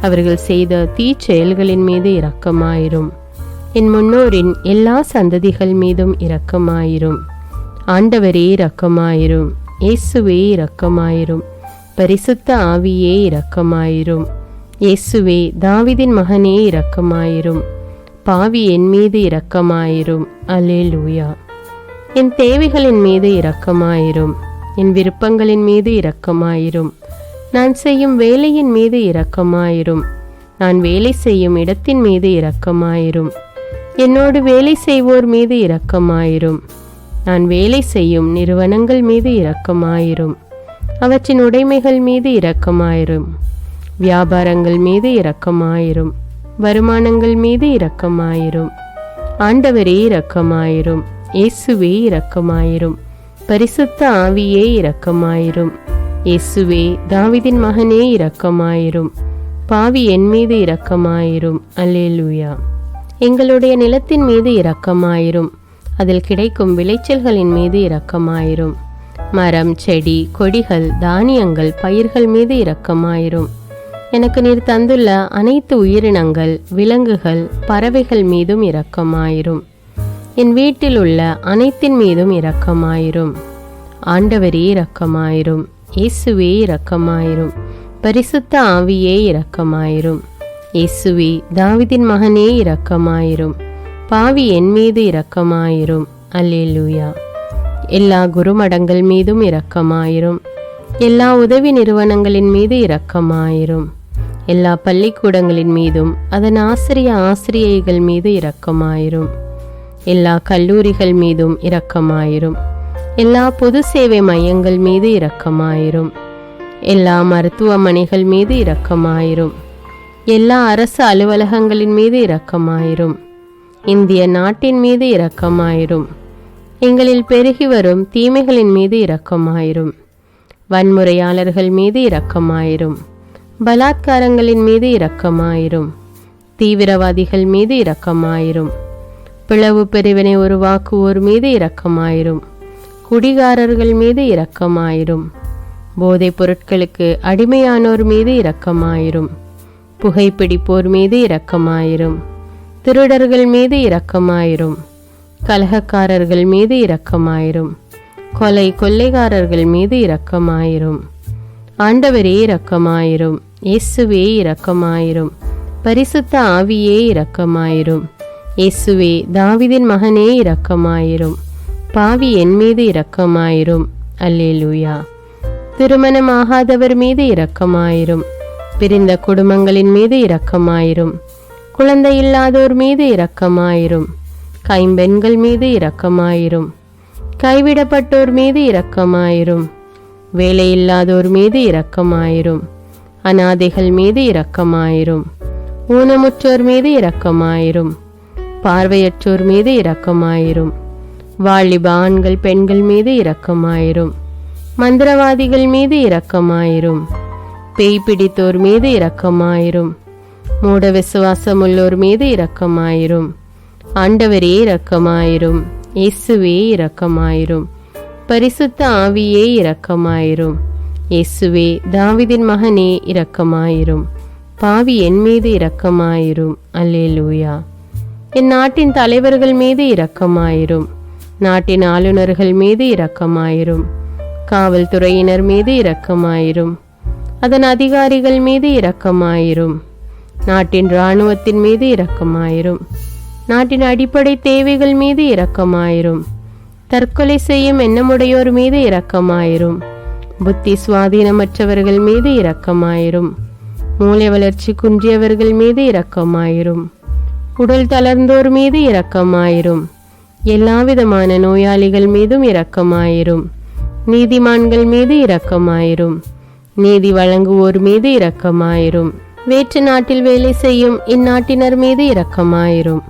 S2: அவர்கள் செய்த தீச்செயல்களின் மீது இரக்கமாயிரும். என் முன்னோரின் எல்லா சந்ததிகள் மீதும் இரக்கமாயிரும். ஆண்டவரே இரக்கமாயிரும், இயேசுவே இரக்கமாயிரும், பரிசுத்த ஆவியே இரக்கமாயிரும். இயேசுவே, தாவீதின் மகனே இரக்கமாயிரும், பாவி என் மீது இரக்கமாயிரும். அல்லேலூயா. என் தேவைகளின் மீது இரக்கமாயிரும், என் விருப்பங்களின் மீது இரக்கமாயிரும். நான் செய்யும் வேலையின் மீது இரக்கமாயிரும், நான் வேலை செய்யும் இடத்தின் மீது இரக்கமாயிரும். என்னோடு வேலை செய்வோர் மீது இரக்கமாயிரும், நான் வேலை செய்யும் நிறுவனங்கள் மீது இரக்கமாயிரும். அவற்றின் உடைமைகள் மீது இரக்கமாயிரும், வியாபாரங்கள் மீது இரக்கமாயிரும், வருமானங்கள் மீது இரக்கமாயிரும். ஆண்டவரே இரக்கமாயிரும், இயேசுவே இரக்கமாயிரும், பரிசுத்த ஆவியே இரக்கமாயிரும். இயேசுவே, தாவீதின் மகனே இரக்கமாயிரும், பாவி என் மீது இரக்கமாயிரும். அல்லேலூயா. எங்களுடைய நிலத்தின் மீது இரக்கமாயிரும், அதில் கிடைக்கும் விளைச்சல்களின் மீது இரக்கமாயிரும். மரம், செடி, கொடிகள், தானியங்கள், பயிர்கள் மீது இரக்கமாயிரும். எனக்கு நீர் தந்துள்ள அனைத்து உயிரினங்கள், விலங்குகள், பறவைகள் மீதும் இரக்கமாயிரும். என் வீட்டில் உள்ள அனைத்தின் மீதும் இரக்கமாயிரும். ஆண்டவரே இரக்கமாயிரும், இயேசுவே இரக்கமாயிரும், பரிசுத்த ஆவியே இரக்கமாயிரும். இயேசுவே, தாவீதின் மகனே இரக்கமாயிரும், பாவி என் மீது இரக்கமாயிரும். அல்லேலூயா. எல்லா குருமடங்கள் மீதும் இரக்கமாயிரும், எல்லா உதவி நிறுவனங்களின் மீது இரக்கமாயிரும், எல்லா பள்ளிக்கூடங்களின் மீதும் அதன் ஆசிரியைகள் மீது இரக்கமாயிரும், எல்லா கல்லூரிகள் மீதும் இரக்கமாயிரும், எல்லா பொது சேவை மையங்கள் மீது இரக்கமாயிரும், எல்லா மருத்துவமனைகள் மீது இரக்கமாயிரும், எல்லா அரசு அலுவலகங்களின் மீது இரக்கமாயிரும், இந்திய நாட்டின் மீது இரக்கமாயிரும், எங்களில் பெருகி வரும் தீமைகளின் மீது இரக்கமாயிரும், வன்முறையாளர்கள் மீது இரக்கமாயிரும், பலாத்காரங்களின் மீது இரக்கமாயிரும், தீவிரவாதிகள் மீது இரக்கமாயிரும், பிளவு பிரிவினை உருவாக்குவோர் மீது இரக்கமாயிரும், குடிகாரர்கள் மீது இரக்கமாயிரும், போதைப் பொருட்களுக்கு அடிமையானோர் மீது இரக்கமாயிரும், புகைப்பிடிப்போர் மீது இரக்கமாயிரும், திருடர்கள் மீது இரக்கமாயிரும், கலகக்காரர்கள் மீது இரக்கமாயிரும், கொள்ளைக்காரர்கள் மீது இரக்கமாயிரும். ஆண்டவரே இரக்கமாயிரும், இயேசுவே இரக்கமாயிரும், பரிசுத்த ஆவியே இரக்கமாயிரும். இயேசுவே தாவீதின் மகனே இரக்கமாயிரும். பாவி என் மீது இரக்கமாயிரும். அல்லேலூயா. திருமணமாகாதவர் மீது இரக்கமாயிரும். பிரிந்த குடும்பங்களின் மீது இரக்கமாயிரும். குழந்தை இல்லாதோர் மீது இரக்கமாயிரும். கைம்பெண்கள் மீது இரக்கமாயிரும். கைவிடப்பட்டோர் மீது இரக்கமாயிரும். வேலையில்லாதோர் மீது இரக்கமாயிரும். அநாதைகள் மீது இரக்கமாயிரும். ஊனமுற்றோர் மீது இரக்கமாயிரும். பார்வையற்றோர் மீது இரக்கமாயிரும். வாலிப ஆண்கள் பெண்கள் மீது இரக்கமாயிரும். மந்திரவாதிகள் மீது இரக்கமாயிரும். பேய் பிடித்தோர் மீது இரக்கமாயிரும். மூட விசுவாசமுள்ளோர் மீது இரக்கமாயிரும். ஆண்டவரே இரக்கமாயிரும். இயேசுவே இரக்கமாயிரும். பரிசுத்த ஆவியே இரக்கமாயிரும். இயேசுவே தாவீதின் மகனே இரக்கமாயிரும். பாவி என் மீது இரக்கமாயிரும். அல்லேலூயா. என் நாட்டின் தலைவர்கள் மீது இரக்கமாயிரும். நாட்டின் ஆளுநர்கள் மீது இரக்கமாயிரும். காவல்துறையினர் மீது இரக்கமாயிரும். அதன் அதிகாரிகள் மீது இரக்கமாயிரும். நாட்டின் இராணுவத்தின் மீது இரக்கமாயிரும். நாட்டின் அடிப்படை தேவைகள் மீது இரக்கமாயிரும். தற்கொலை செய்யும் எண்ணமுடையோர் மீது இரக்கமாயிரும். புத்தி சுவாதீனமற்றவர்கள் மீது இரக்கமாயிரும். மூளை வளர்ச்சி குன்றியவர்கள் மீது இரக்கமாயிரும். உடல் தளர்ந்தோர் மீது இரக்கமாயிரும். எல்லாவிதமான நோயாளிகள் மீதும் இரக்கமாயிரும். நீதிமான்கள் மீது இரக்கமாயிரும். நீதி வழங்குவோர் மீது இரக்கமாயிரும். வேற்று நாட்டில் வேலை செய்யும் இந்நாட்டினர் மீது இரக்கமாயிரும்.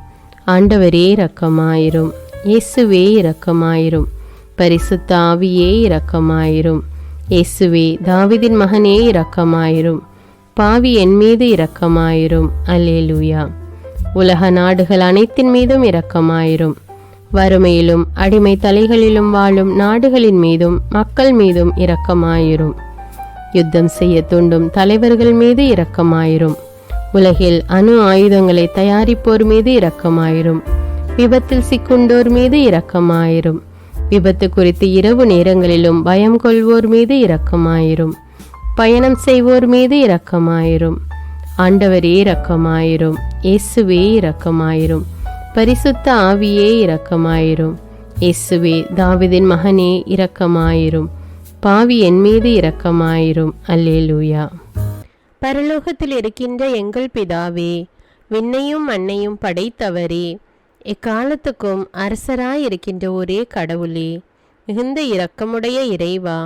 S2: ஆண்டவரே இரக்கமாயிரும். இயேசுவே இரக்கமாயிரும். பரிசுத்த ஆவியே இரக்கமாயிரும். இயேசுவே தாவீதின் மகனே இரக்கமாயிரும். பாவி என் மீது இரக்கமாயிரும். அல்லேலூயா. உலக நாடுகள் அனைத்தின் மீதும் இரக்கமாயிரும். வறுமையிலும் அடிமை தலைகளிலும் வாழும் நாடுகளின் மீதும் மக்கள் மீதும் இரக்கமாயிரும். யுத்தம் செய்ய தூண்டும் தலைவர்கள் மீது இரக்கமாயிரும். உலகில் அணு ஆயுதங்களை தயாரிப்போர் மீது இரக்கமாயிரும். விபத்தில் சிக்குண்டோர் மீது இரக்கமாயிரும். விபத்து குறித்து இரவு நேரங்களிலும் பயம் கொள்வோர் மீது இரக்கமாயிரும். பயணம் செய்வோர் மீது இரக்கமாயிரும். ஆண்டவரே இரக்கமாயிரும். இயேசுவே இரக்கமாயிரும். பரிசுத்த ஆவியே இரக்கமாயிரும். இயேசுவே தாவீதின் மகனே இரக்கமாயிரும். பாவி என் மீது இரக்கமாயிரும். அல்லேலூயா. பரலோகத்தில் இருக்கின்ற எங்கள் பிதாவே, விண்ணையும் மண்ணையும் படைத்தவரே, எக்காலத்துக்கும் அரசராயிருக்கின்ற ஒரே கடவுளே, மிகுந்த இரக்கமுடைய இறைவா,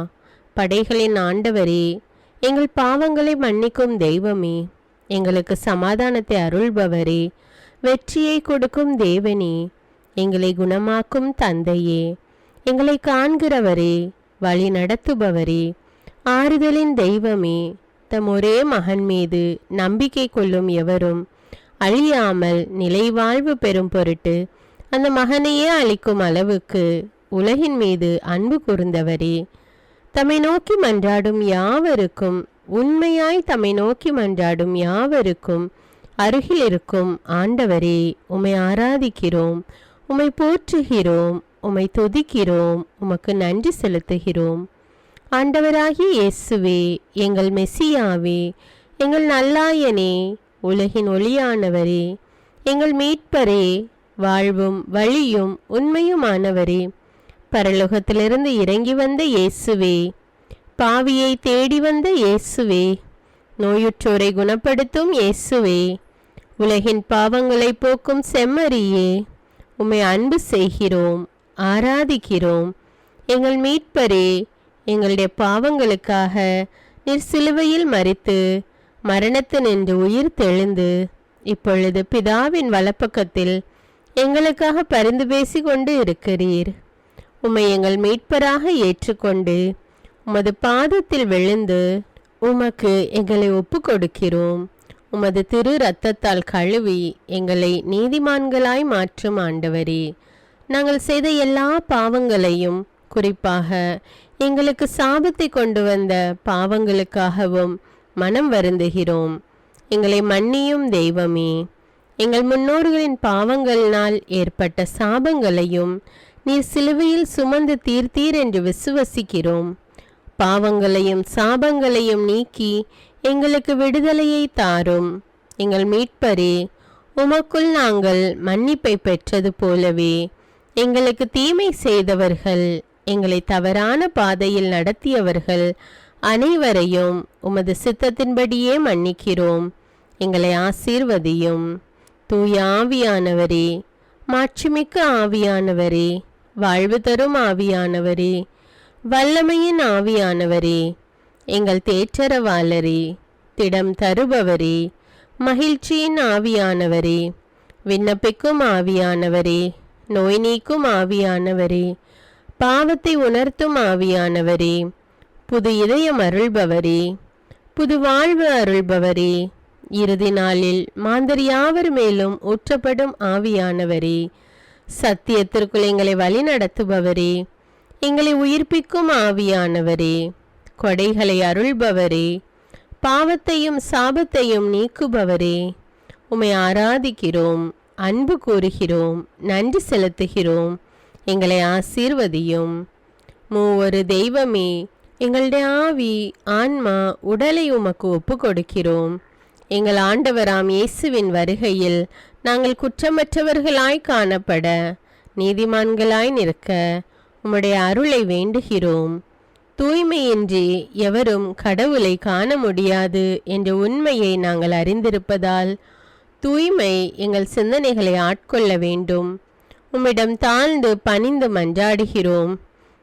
S2: படைகளின் ஆண்டவரே, எங்கள் பாவங்களை மன்னிக்கும் தெய்வமே, எங்களுக்கு சமாதானத்தை அருள்பவரே, வெற்றியை கொடுக்கும் தேவனே, எங்களை குணமாக்கும் தந்தையே, எங்களை காண்கிறவரே, வழி நடத்துபவரே, ஆறுதலின் தெய்வமே, தம் ஒரே மகன் மீது நம்பிக்கை கொள்ளும் எவரும் அழியாமல் நிலைவாழ்வு பெறும் பொருட்டு அந்த மகனையே அளிக்கும் அளவுக்கு உலகின் மீது அன்பு கூர்ந்தவரே, தம்மை நோக்கி மன்றாடும் யாவருக்கும், உண்மையாய் தம்மை நோக்கி மன்றாடும் யாவருக்கும் அருகில் இருக்கும் ஆண்டவரே, உம்மை ஆராதிக்கிறோம், உம்மை போற்றுகிறோம், உம்மை துதிக்கிறோம், உமக்கு நன்றி செலுத்துகிறோம். ஆண்டவராகிய இயேசுவே, எங்கள் மெசியாவே, எங்கள் நல்லாயனே, உலகின் ஒளியானவரே, எங்கள் மீட்பரே, வாழ்வும் வழியும் உண்மையுமானவரே, பரலோகத்திலிருந்து இறங்கி வந்த இயேசுவே, பாவியை தேடி வந்த இயேசுவே, நோயுற்றோரை குணப்படுத்தும் இயேசுவே, உலகின் பாவங்களை போக்கும் செம்மறியே, உம்மை அன்பு செய்கிறோம், ஆராதிக்கிறோம். எங்கள் மீட்பரே, எங்களுடைய பாவங்களுக்காக நீர் சிலுவையில் மரித்து மரணத்தினின்று உயிர் தெழுந்து இப்பொழுது பிதாவின் வலப்பக்கத்தில் எங்களுக்காக பரிந்து பேசி கொண்டு இருக்கிறீர். உம்மை எங்கள் மீட்பராக ஏற்றுக்கொண்டு உமது பாதத்தில் விழுந்து உமக்கு எங்களை ஒப்பு கொடுக்கிறோம். உமது திரு இரத்தத்தால் கழுவி எங்களை நீதிமான்களாய் மாற்றும் ஆண்டவரே, நாங்கள் செய்த எல்லா பாவங்களையும், குறிப்பாக எங்களுக்கு சாபத்தை கொண்டு வந்த பாவங்களுக்காகவும் மனம் வருந்துகிறோம். எங்களை மன்னியும் தெய்வமே, எங்கள் முன்னோர்களின் பாவங்களினால் ஏற்பட்ட சாபங்களையும் நீர் சிலுவையில் சுமந்து தீர்த்தீர் என்று விசுவசிக்கிறோம். பாவங்களையும் சாபங்களையும் நீக்கி எங்களுக்கு விடுதலையை தாரும். எங்கள் மீட்பரே, உமக்குள் நாங்கள் மன்னிப்பை பெற்றது போலவே எங்களுக்கு தீமை செய்தவர்கள், எங்களை தவறான பாதையில் நடத்தியவர்கள் அனைவரையும் உமது சித்தத்தின்படியே மன்னிக்கிறோம். எங்களை ஆசீர்வதியும். தூய ஆவியானவரே, மாட்சிமிக்க ஆவியானவரே, வாழ்வு தரும் ஆவியானவரே, வல்லமையின் ஆவியானவரே, எங்கள் தேற்றரவாளரே, திடம் தருபவரே, மகிழ்ச்சியின் ஆவியானவரே, விண்ணப்பிக்கும் ஆவியானவரே, நோய் நீக்கும் ஆவியானவரே, பாவத்தை உணர்த்தும் ஆவியானவரே, புது இதயம் அருள்பவரே, புது வாழ்வு அருள்பவரே, இறுதி நாளில் மாந்தர் யாவர் மேலும் ஊற்றப்படும் ஆவியானவரே, சத்தியத்திற்குள் எங்களை வழி நடத்துபவரே, எங்களை உயிர்ப்பிக்கும் ஆவியானவரே, கொடைகளை அருள்பவரே, பாவத்தையும் சாபத்தையும் நீக்குபவரே, உம்மை ஆராதிக்கிறோம், அன்பு கூறுகிறோம், நன்றி செலுத்துகிறோம். எங்களை ஆசீர்வதியும். மூவொரு தெய்வமே, எங்களுடைய ஆவி, ஆன்மா, உடலை உமக்கு ஒப்பு கொடுக்கிறோம். எங்கள் ஆண்டவராம் இயேசுவின் வருகையில் நாங்கள் குற்றமற்றவர்களாய் காணப்பட, நீதிமான்களாய் நிற்க உம்முடைய அருளை வேண்டுகிறோம். தூய்மையின்றி எவரும் கடவுளை காண முடியாது என்ற உண்மையை நாங்கள் அறிந்திருப்பதால் தூய்மை எங்கள் சிந்தனைகளை ஆட்கொள்ள வேண்டும். உம்மிடம் தாழ்ந்து பணிந்து மன்றாடுகிறோம்.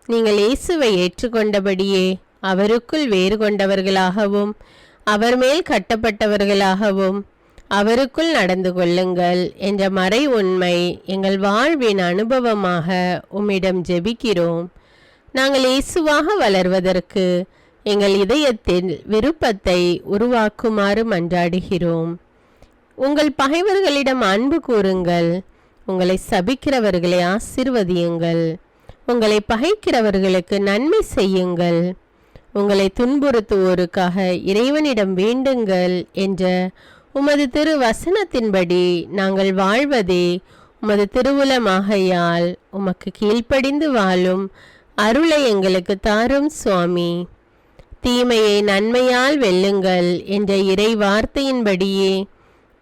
S2: நீங்கள் இயேசுவை ஏற்றுக்கொண்டபடியே அவருக்குள் வேறு கொண்டவர்களாகவும் அவர் மேல் கட்டப்பட்டவர்களாகவும் அவருக்குள் நடந்து கொள்ளுங்கள் என்ற மறை உண்மை எங்கள் வாழ்வின் அனுபவமாக உம்மிடம் ஜெபிக்கிறோம். நாங்கள் இயேசுவாக வளர்வதற்கு எங்கள் இதயத்தில் விருப்பத்தை உருவாக்குமாறு மன்றாடுகிறோம். உங்கள் பகைவர்களிடம் அன்பு கூறுங்கள், உங்களை சபிக்கிறவர்களை ஆசீர்வதியுங்கள், உங்களை பகைக்கிறவர்களுக்கு நன்மை செய்யுங்கள், உங்களை துன்புறுத்துவோருக்காக இறைவனிடம் வேண்டுங்கள் என்ற உமது திரு வசனத்தின்படி நாங்கள் வாழ்வதே உமது திருவுலமாகையால் உமக்கு கீழ்ப்படிந்து வாழும் அருளை எங்களுக்கு தாரும் சுவாமி. தீமையை நன்மையால் வெல்லுங்கள் என்ற இறை வார்த்தையின்படியே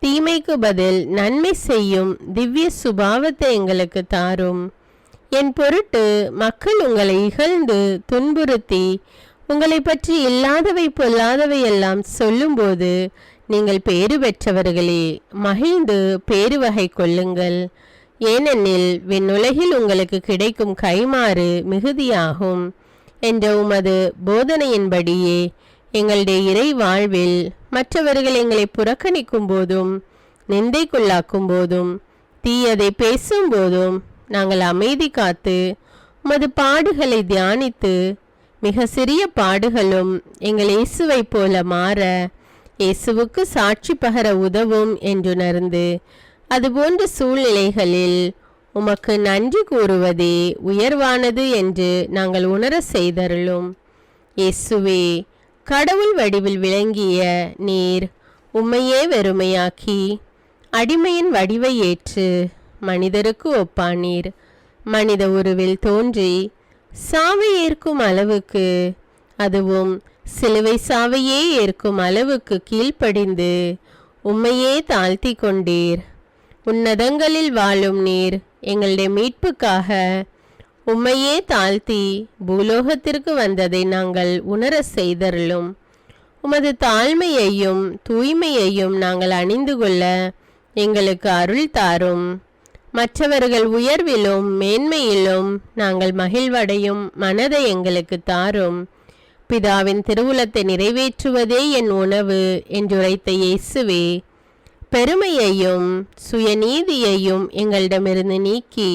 S2: தீமைக்கு பதில் நன்மை செய்யும் திவ்ய சுபாவத்தை எங்களுக்கு தாரும். என் பொருட்டு மக்கள் உங்களை இகழ்ந்து துன்புறுத்தி உங்களை பற்றி இல்லாதவை பொல்லாதவை எல்லாம் சொல்லும்போது நீங்கள் பேறு பெற்றவர்களே, மகிழ்ந்து பேருவகை கொள்ளுங்கள். ஏனெனில் விண்ணுலகில் உங்களுக்கு கிடைக்கும் கைமாறு மிகுதியாகும் என்ற உமது போதனையின்படியே எங்களுடைய இறை வாழ்வில் மற்றவர்கள் எங்களை புறக்கணிக்கும் போதும் நிந்தைக்குள்ளாக்கும் போதும் தீயதை பேசும்போதும் நாங்கள் அமைதி காத்து உமது பாடுகளை தியானித்து மிக சிறிய பாடுகளும் எங்கள் இயேசுவை போல மாற இயேசுவுக்கு சாட்சி பகர உதவும் என்றுணர்ந்து அதுபோன்ற சூழ்நிலைகளில் உமக்கு நன்றி கூறுவதே உயர்வானது என்று நாங்கள் உணர செய்தருளும். இயேசுவே, கடவுள் வடிவில் விளங்கிய நீர் உம்மையே வெறுமையாக்கி அடிமையின் வடிவை ஏற்று மனிதருக்கு ஒப்பானீர். மனித உருவில் தோன்றி சாவை ஏற்கும் அளவுக்கு, அதுவும் சிலுவை சாவையே ஏற்கும் அளவுக்கு கீழ்ப்படிந்து உம்மையே தாழ்த்தி கொண்டீர். உன்னதங்களில் வாழும் நீர் எங்களுடைய மீட்புக்காக உம்மையே தாழ்த்தி பூலோகத்திற்கு வந்ததை நாங்கள் உணர செய்தருளும். உமது தாழ்மையையும் தூய்மையையும் நாங்கள் அணிந்து கொள்ள எங்களுக்கு அருள் தாரும். மற்றவர்கள் உயர்விலும் மேன்மையிலும் நாங்கள் மகிழ்வடையும் மனதை எங்களுக்கு தாரும். பிதாவின் திருவுளத்தை நிறைவேற்றுவதே என் உணவு என்றுரைத்த இயேசுவே, பெருமையையும் சுயநீதியையும் எங்களிடமிருந்து நீக்கி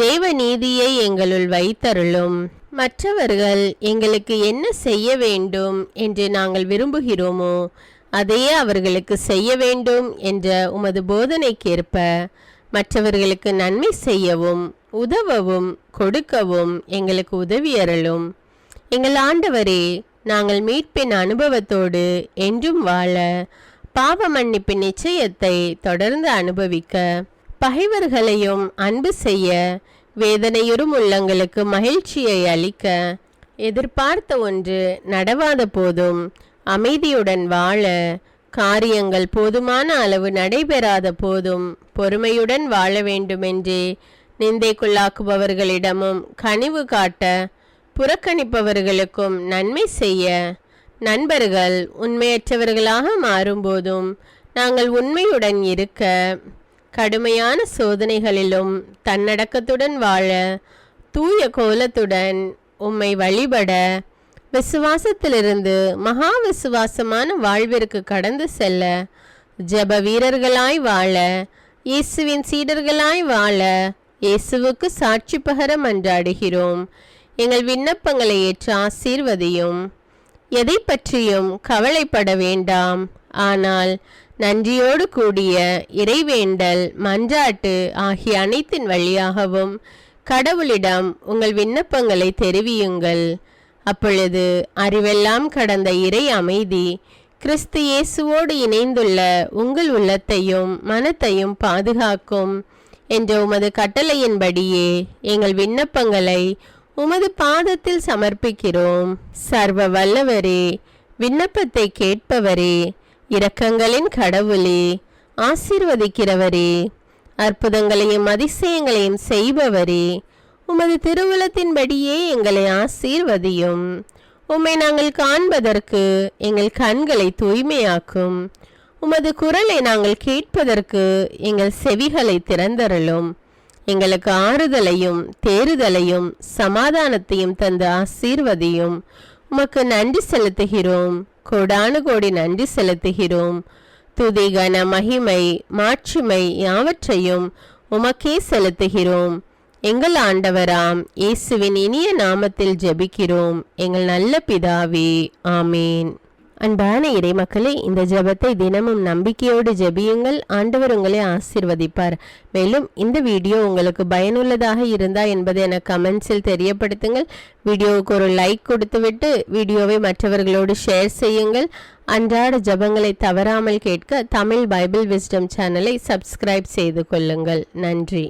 S2: தேவ நீதியை எங்களுள் வைத்தருளும். மற்றவர்கள் எங்களுக்கு என்ன செய்ய வேண்டும் என்று நாங்கள் விரும்புகிறோமோ அதையே அவர்களுக்கு செய்ய வேண்டும் என்ற உமது போதனைக்கேற்ப மற்றவர்களுக்கு நன்மை செய்யவும் உதவவும் கொடுக்கவும் எங்களுக்கு உதவியருளும். எங்கள் ஆண்டவரே, நாங்கள் மீட்பின் அனுபவத்தோடு என்றும் வாழ, பாவ மன்னிப்பின் நிச்சயத்தை தொடர்ந்து அனுபவிக்க, பகைவர்களையும் அன்பு செய்ய, வேதனையுறும் உள்ளங்களுக்கு மகிழ்ச்சியை அளிக்க, எதிர்பார்த்த ஒன்று நடவாத போதும் அமைதியுடன் வாழ, காரியங்கள் போதுமான அளவு நடைபெறாத போதும் பொறுமையுடன் வாழ வேண்டுமென்றே நிந்தைக்குள்ளாக்குபவர்களிடமும் கனிவு காட்ட புறக்கணிப்பவர்களுக்கும் நன்மை செய்ய நண்பர்கள் உண்மையற்றவர்களாக மாறும்போதும் நாங்கள் உண்மையுடன் இருக்க கடுமையான சோதனைகளிலும் தன்னடக்கத்துடன் வாழ தூய கோலத்துடன் உம்மை வழிபட விசுவாசத்திலிருந்து மகா விசுவாசமான வாழ்விற்கு கடந்து செல்ல ஜெப வீரர்களாய் வாழ இயேசுவின் சீடர்களாய் வாழ இயேசுவுக்கு சாட்சி பகர மன்றாடுகிறோம். எங்கள் விண்ணப்பங்களை ஏற்று ஆசீர்வதியும். எதை பற்றியும் கவலைப்பட வேண்டாம். ஆனால் நன்றியோடு கூடிய இறைவேண்டல் மன்றாட்டு ஆகிய அனைத்தின் வழியாகவும் கடவுளிடம் உங்கள் விண்ணப்பங்களை தெரிவியுங்கள். அப்பொழுது அறிவெல்லாம் கடந்த இறை அமைதி கிறிஸ்து இயேசுவோடு இணைந்துள்ள உங்கள் உள்ளத்தையும் மனத்தையும் பாதுகாக்கும் என்ற உமது கட்டளையின்படியே எங்கள் விண்ணப்பங்களை உமது பாதத்தில் சமர்ப்பிக்கிறோம். சர்வ வல்லவரே, விண்ணப்பத்தை கேட்பவரே, இரக்கங்களின் கடவுளே, ஆசீர்வதிக்கிறவரே, அற்புதங்களையும் அதிசயங்களையும் செய்பவரே, உமது திருவுளத்தின்படியே எங்களை ஆசீர்வதியும். உம்மை நாங்கள் காண்பதற்கு எங்கள் கண்களை தூய்மையாக்கும். உமது குரலை நாங்கள் கேட்பதற்கு எங்கள் செவிகளை திறந்தருளும். எங்களுக்கு ஆறுதலையும் தேறுதலையும் சமாதானத்தையும் தந்து ஆசீர்வதியும். உமக்கு நன்றி செலுத்துகிறோம். கோடானு கோடி நன்றி செலுத்துகிறோம். துதி கன மகிமை மாட்சிமை யாவற்றையும் உமக்கே செலுத்துகிறோம். எங்கள் ஆண்டவராம் இயேசுவின் இனிய நாமத்தில் ஜெபிக்கிறோம் எங்கள் நல்ல பிதாவே, ஆமேன். அன்பான இறைமக்களே, இந்த ஜெபத்தை தினமும் நம்பிக்கையோடு ஜெபியுங்கள். ஆண்டவர் உங்களை ஆசீர்வதிப்பார். மேலும் இந்த வீடியோ உங்களுக்கு பயனுள்ளதாக இருந்தா என்பதை எனக்கு கமெண்ட்ஸில் தெரியப்படுத்துங்கள். வீடியோவுக்கு ஒரு லைக் கொடுத்துவிட்டு வீடியோவை மற்றவர்களோடு ஷேர் செய்யுங்கள். அன்றாட ஜெபங்களை தவறாமல் கேட்க தமிழ் பைபிள் விஸ்டம் சேனலை சப்ஸ்கிரைப் செய்து கொள்ளுங்கள். நன்றி.